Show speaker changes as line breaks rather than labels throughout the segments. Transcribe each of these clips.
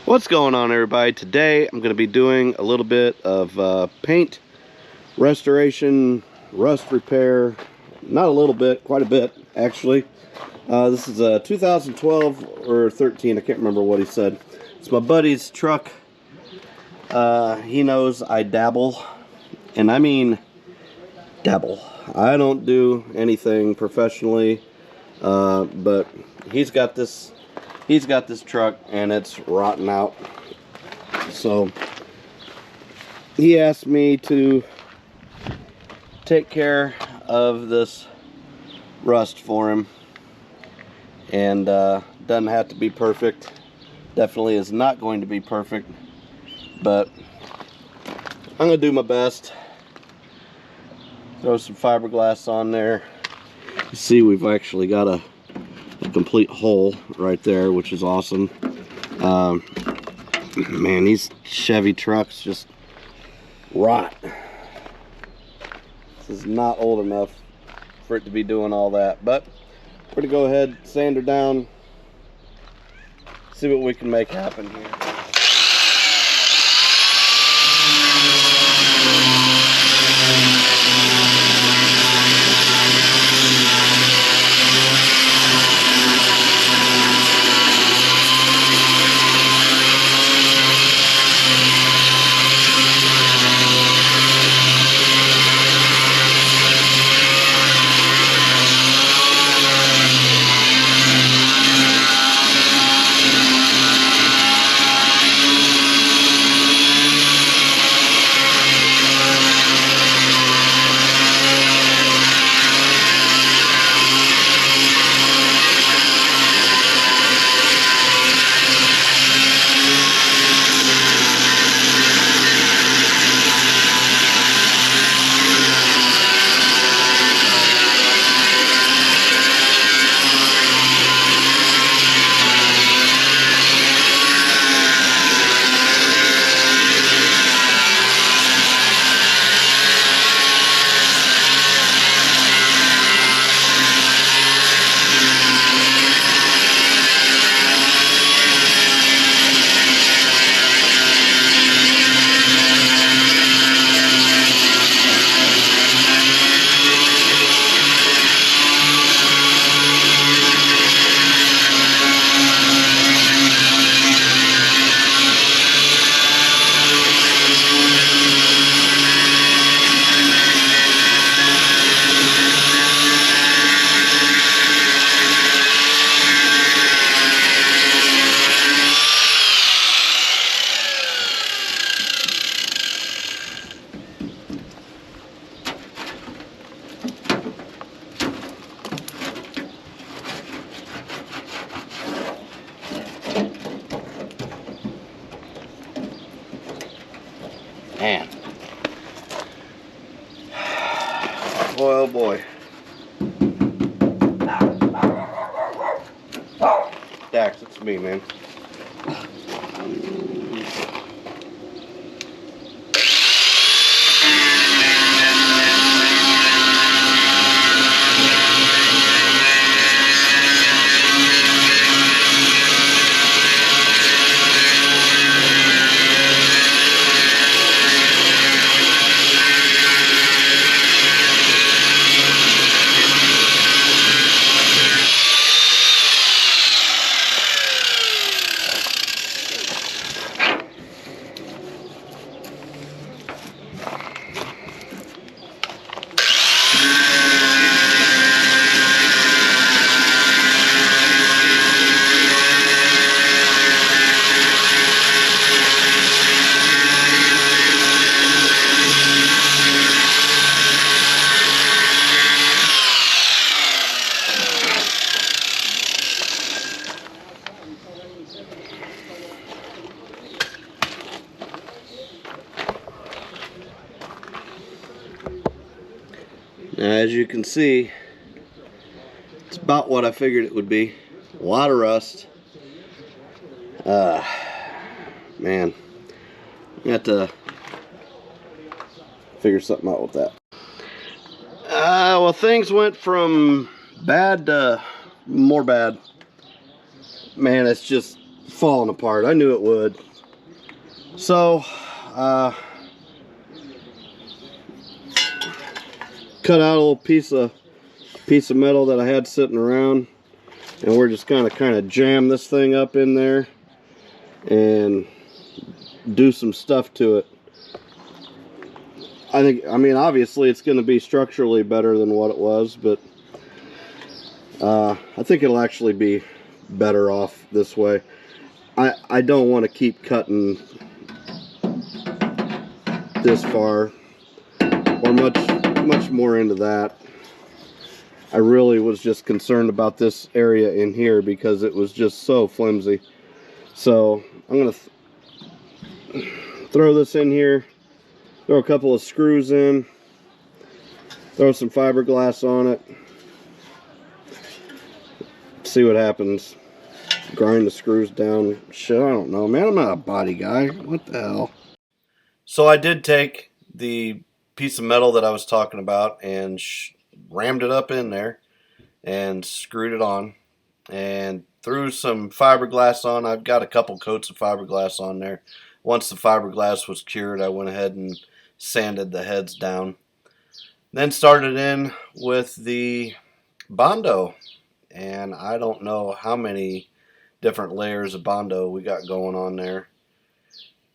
What's going on, everybody? Today I'm going to be doing a little bit of paint restoration, rust repair. Not a little bit, quite a bit actually. This is a 2012 or 13, I can't remember what he said. It's my buddy's truck. He knows I dabble, and I mean dabble. I don't do anything professionally, but he's got this truck and it's rotten out. So he asked me to take care of this rust for him, and doesn't have to be perfect. Definitely is not going to be perfect, but I'm gonna do my best. Throw some fiberglass on there. You see, we've actually got a complete hole right there, which is awesome. Man, these Chevy trucks just rot. This is not old enough for it to be doing all that, but we're gonna go ahead, sand her down, see what we can make happen here. Man, boy, oh boy. Dax, it's me, man. Now, as you can see, it's about what I figured it would be. A lot of rust. Man, you have to figure something out with that. Well, things went from bad to more bad. Man, it's just falling apart. I knew it would. So cut out a little piece of metal that I had sitting around, and we're just kind of jam this thing up in there and do some stuff to it. I mean, obviously it's going to be structurally better than what it was, but I think it'll actually be better off this way. I don't want to keep cutting this far or much more into that. I really was just concerned about this area in here because it was just so flimsy. So I'm going to throw this in here, throw a couple of screws in, throw some fiberglass on it, see what happens. Grind the screws down. Shit, I don't know, man. I'm not a body guy. What the hell? So I did take the piece of metal that I was talking about and rammed it up in there and screwed it on and threw some fiberglass on. I've got a couple coats of fiberglass on there. Once the fiberglass was cured, I went ahead and sanded the heads down. Then started in with the Bondo, and I don't know how many different layers of Bondo we got going on there.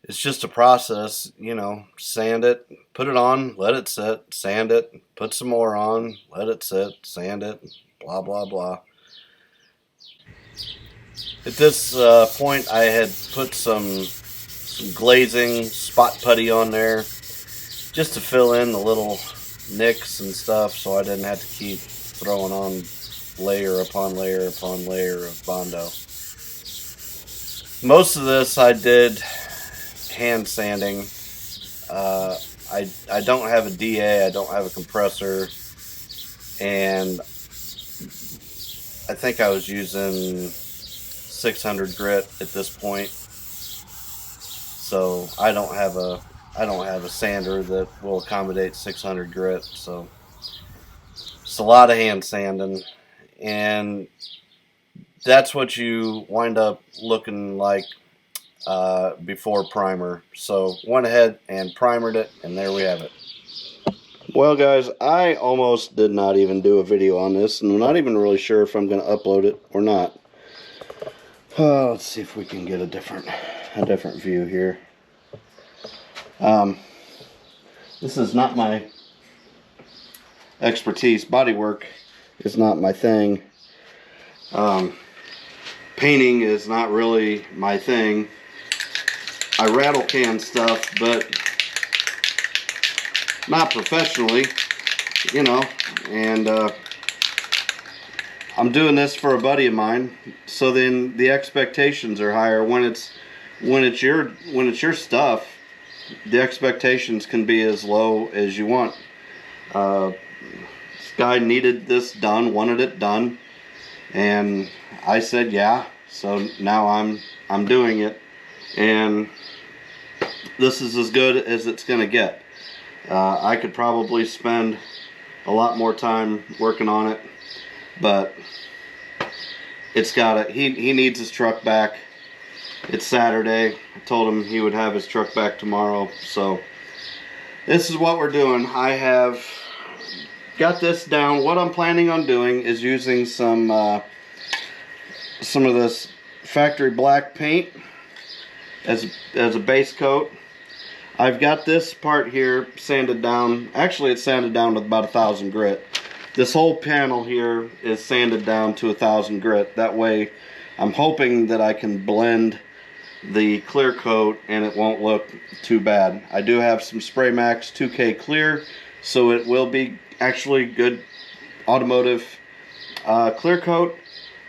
It's just a process, you know. Sand it, put it on, let it sit, sand it, put some more on, let it sit, sand it, blah blah blah. At this point I had put some glazing spot putty on there just to fill in the little nicks and stuff, so I didn't have to keep throwing on layer upon layer upon layer of Bondo. Most of this I did hand sanding. I don't have a DA, I don't have a compressor, and I think I was using 600 grit at this point. So I don't have a sander that will accommodate 600 grit. So it's a lot of hand sanding, and that's what you wind up looking like before primer. So went ahead and primered it, and there we have it. Well guys, I almost did not even do a video on this, and I'm not even really sure if I'm going to upload it or not. Let's see if we can get a different view here. This is not my expertise. Bodywork is not my thing. Painting is not really my thing. I rattle can stuff, but not professionally, you know. And I'm doing this for a buddy of mine, so then the expectations are higher. When it's your stuff, the expectations can be as low as you want. This guy needed this done, wanted it done, and I said yeah. So now I'm doing it, and this is as good as it's gonna get. I could probably spend a lot more time working on it, but it's got he needs his truck back. It's Saturday. I told him he would have his truck back tomorrow, so this is what we're doing. I have got this down. What I'm planning on doing is using some of this factory black paint as a base coat. I've got this part here sanded down. Actually, it's sanded down with about 1,000 grit. This whole panel here is sanded down to 1,000 grit. That way, I'm hoping that I can blend the clear coat and it won't look too bad. I do have some Spraymax 2K clear, so it will be actually good automotive clear coat.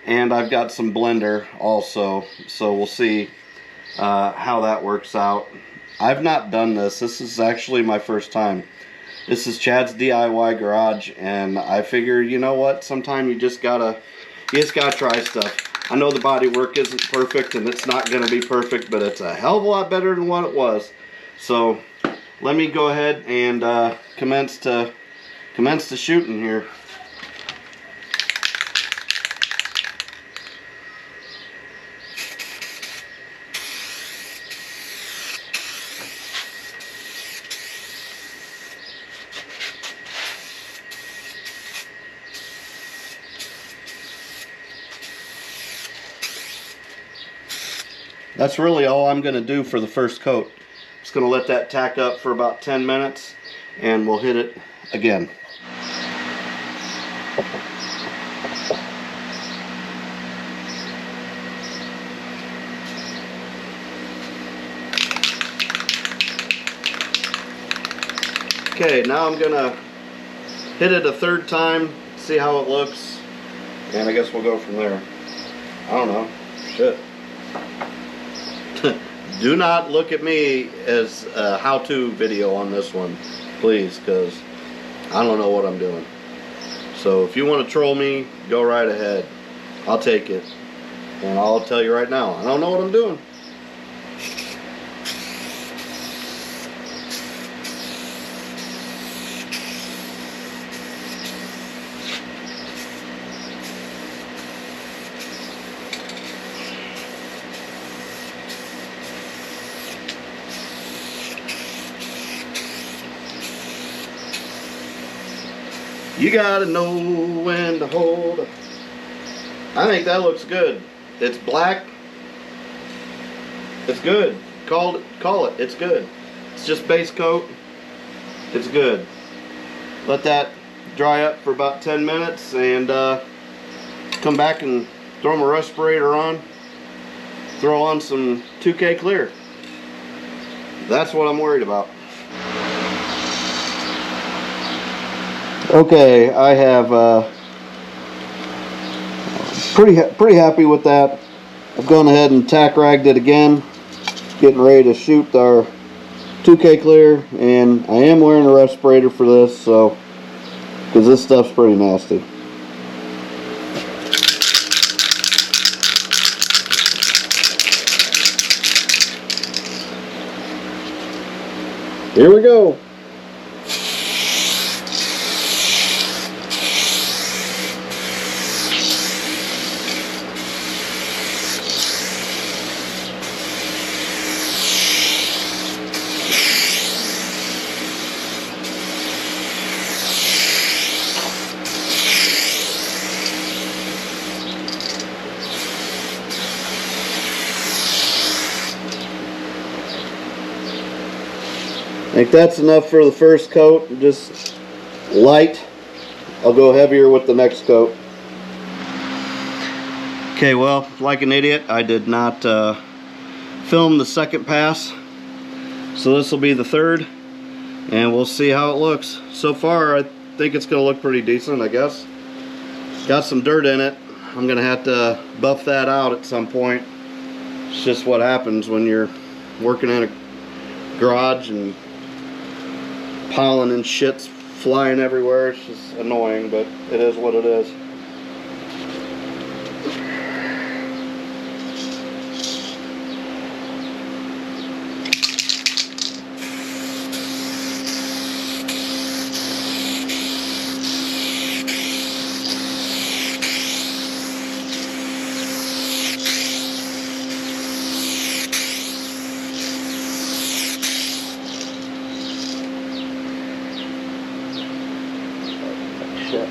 And I've got some blender also, so we'll see how that works out. I've not done this. This is actually my first time. This is Chad's DIY garage, and I figure, you know what, sometime you just gotta try stuff. I know the body work isn't perfect, and it's not gonna be perfect, but it's a hell of a lot better than what it was. So let me go ahead and commence to shooting here. That's really all I'm going to do for the first coat. Just going to let that tack up for about 10 minutes and we'll hit it again. Okay, now I'm going to hit it a third time, see how it looks, and I guess we'll go from there. I don't know. Shit. Do not look at me as a how-to video on this one, please, because I don't know what I'm doing. So if you want to troll me, go right ahead. I'll take it. And I'll tell you right now, I don't know what I'm doing. You gotta know when to hold up. I think that looks good. It's black. It's good. Call it. It's good. It's just base coat. It's good. Let that dry up for about 10 minutes and come back and throw my respirator on. Throw on some 2K clear. That's what I'm worried about. Okay, I have pretty happy with that. I've gone ahead and tack ragged it again, getting ready to shoot our 2K clear, and I am wearing a respirator for this, so because this stuff's pretty nasty. Here we go. I think that's enough for the first coat, just light. I'll go heavier with the next coat. Okay, well, like an idiot, I did not film the second pass. So this will be the third, and we'll see how it looks. So far, I think it's gonna look pretty decent, I guess. Got some dirt in it. I'm gonna have to buff that out at some point. It's just what happens when you're working in a garage and pollen and shit's flying everywhere. It's just annoying, but it is what it is. Shit.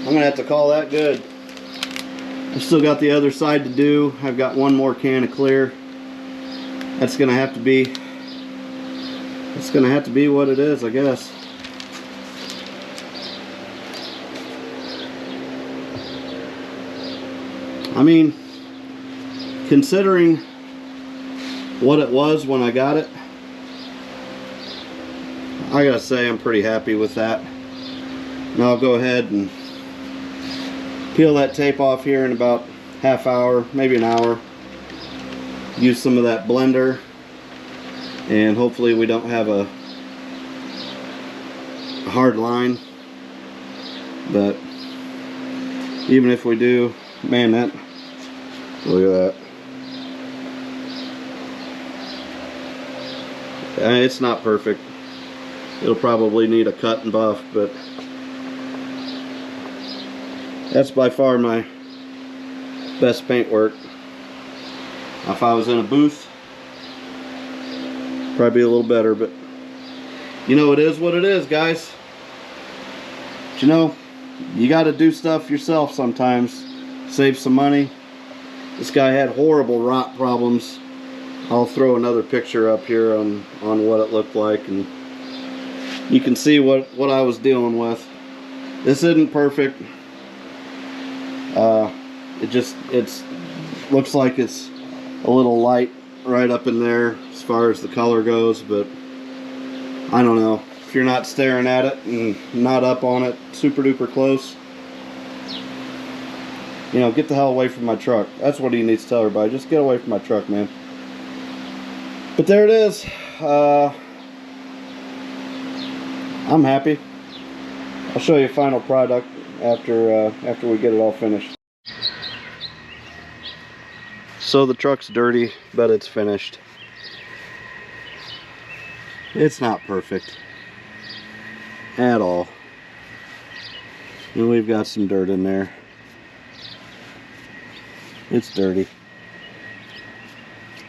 I'm gonna have to call that good. I've still got the other side to do. I've got one more can of clear. That's gonna have to be what it is, I guess. I mean, considering what it was when I got it. I gotta say I'm pretty happy with that. Now I'll go ahead and peel that tape off here in about half hour, maybe an hour. Use some of that blender, and hopefully we don't have a hard line. But even if we do, man, that, look at that. It's not perfect. It'll probably need a cut and buff, but that's by far my best paint work. If I was in a booth, probably be a little better, but you know, it is what it is, guys. But you know, you got to do stuff yourself sometimes. Save some money. This guy had horrible rot problems. I'll throw another picture up here on what it looked like, and you can see what I was dealing with. This isn't perfect. It looks like it's a little light right up in there as far as the color goes, but I don't know. If you're not staring at it and not up on it super duper close, you know, get the hell away from my truck. That's what he needs to tell everybody. Just get away from my truck, man. But there it is. I'm happy. I'll show you final product after we get it all finished. So the truck's dirty, but it's finished. It's not perfect at all. And we've got some dirt in there. It's dirty,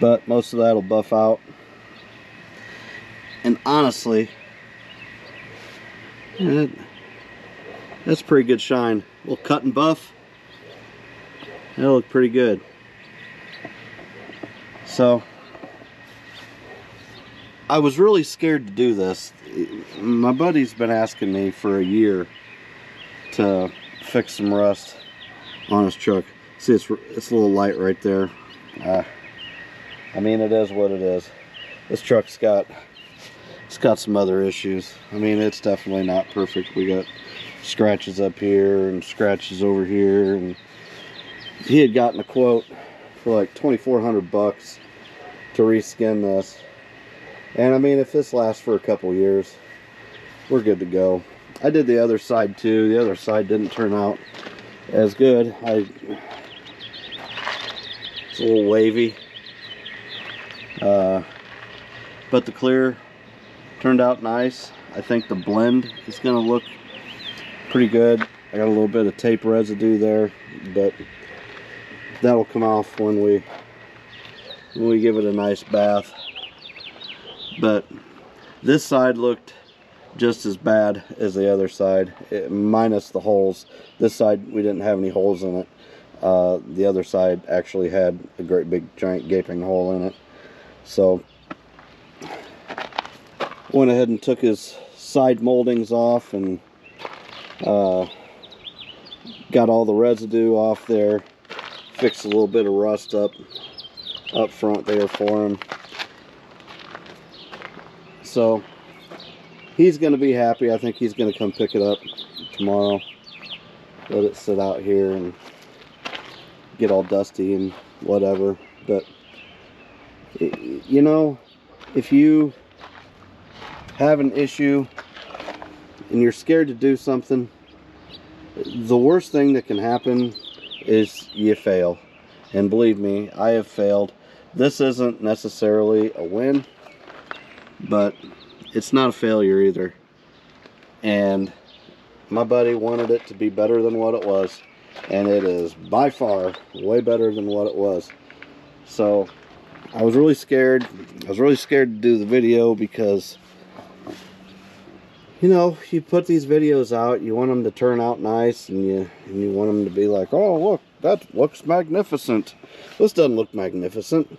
but most of that will buff out. And honestly, that's pretty good shine. A little cut and buff. That'll look pretty good. So I was really scared to do this. My buddy's been asking me for a year to fix some rust on his truck. See, it's a little light right there. I mean, it is what it is. This truck's got some other issues. I mean, it's definitely not perfect. We got scratches up here and scratches over here, and he had gotten a quote for like 2,400 bucks to reskin this. And I mean, if this lasts for a couple years, we're good to go. I did the other side too. The other side didn't turn out as good. It's a little wavy, but the clear turned out nice. I think the blend is going to look pretty good. I got a little bit of tape residue there, but that'll come off when we give it a nice bath. But this side looked just as bad as the other side, minus the holes. This side, we didn't have any holes in it. The other side actually had a great big giant gaping hole in it. So went ahead and took his side moldings off and got all the residue off there. Fixed a little bit of rust up front there for him. So he's going to be happy. I think he's going to come pick it up tomorrow. Let it sit out here and get all dusty and whatever. But you know, if you have an issue and you're scared to do something, the worst thing that can happen is you fail. And believe me, I have failed. This isn't necessarily a win, but it's not a failure either. And my buddy wanted it to be better than what it was, and it is by far way better than what it was. So I was really scared. I was really scared to do the video because, you know, you put these videos out, you want them to turn out nice, and you want them to be like, oh look, that looks magnificent. This doesn't look magnificent,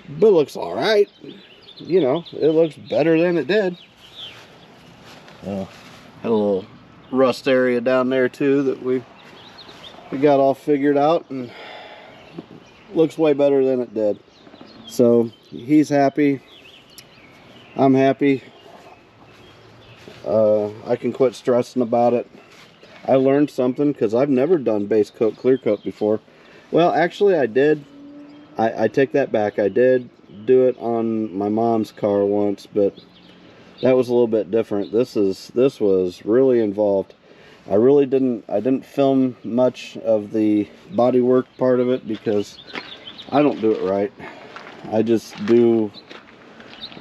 but it looks all right. You know, it looks better than it did. Had a little rust area down there too that we got all figured out, and looks way better than it did. So he's happy, I'm happy. I can quit stressing about it. I learned something because I've never done base coat, clear coat before. Well, actually I did. I take that back. I did do it on my mom's car once, but that was a little bit different. This was really involved. I didn't film much of the bodywork part of it because I don't do it right. I just do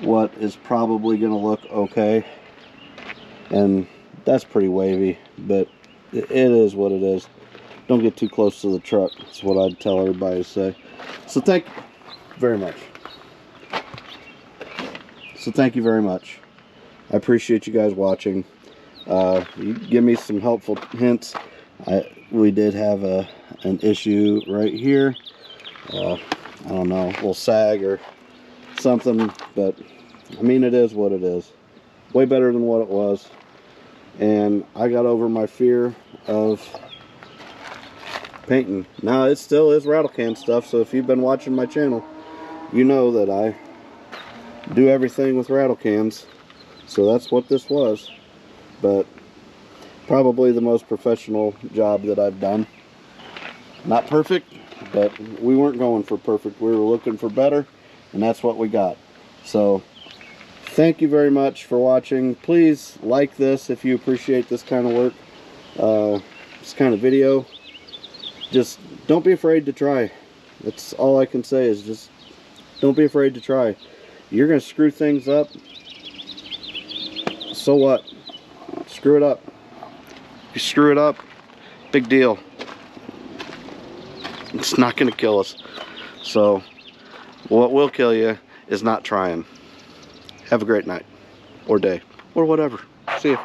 what is probably going to look okay, and that's pretty wavy, but it is what it is. Don't get too close to the truck. That's what I'd tell everybody to say. So thank you very much. I appreciate you guys watching. You give me some helpful hints. We did have an issue right here. I don't know, a little sag or something, but I mean, it is what it is. Way better than what it was. And I got over my fear of painting. Now it still is rattle can stuff, so if you've been watching my channel, you know that I do everything with rattle cans. So that's what this was. But probably the most professional job that I've done. Not perfect, but we weren't going for perfect. We were looking for better, and that's what we got. So thank you very much for watching. Please like this if you appreciate this kind of work, this kind of video. Just don't be afraid to try. That's all I can say, is just don't be afraid to try. You're gonna screw things up, so what? Screw it up. If you screw it up, big deal. It's not gonna kill us. So what will kill you is not trying. Have a great night or day or whatever. See ya.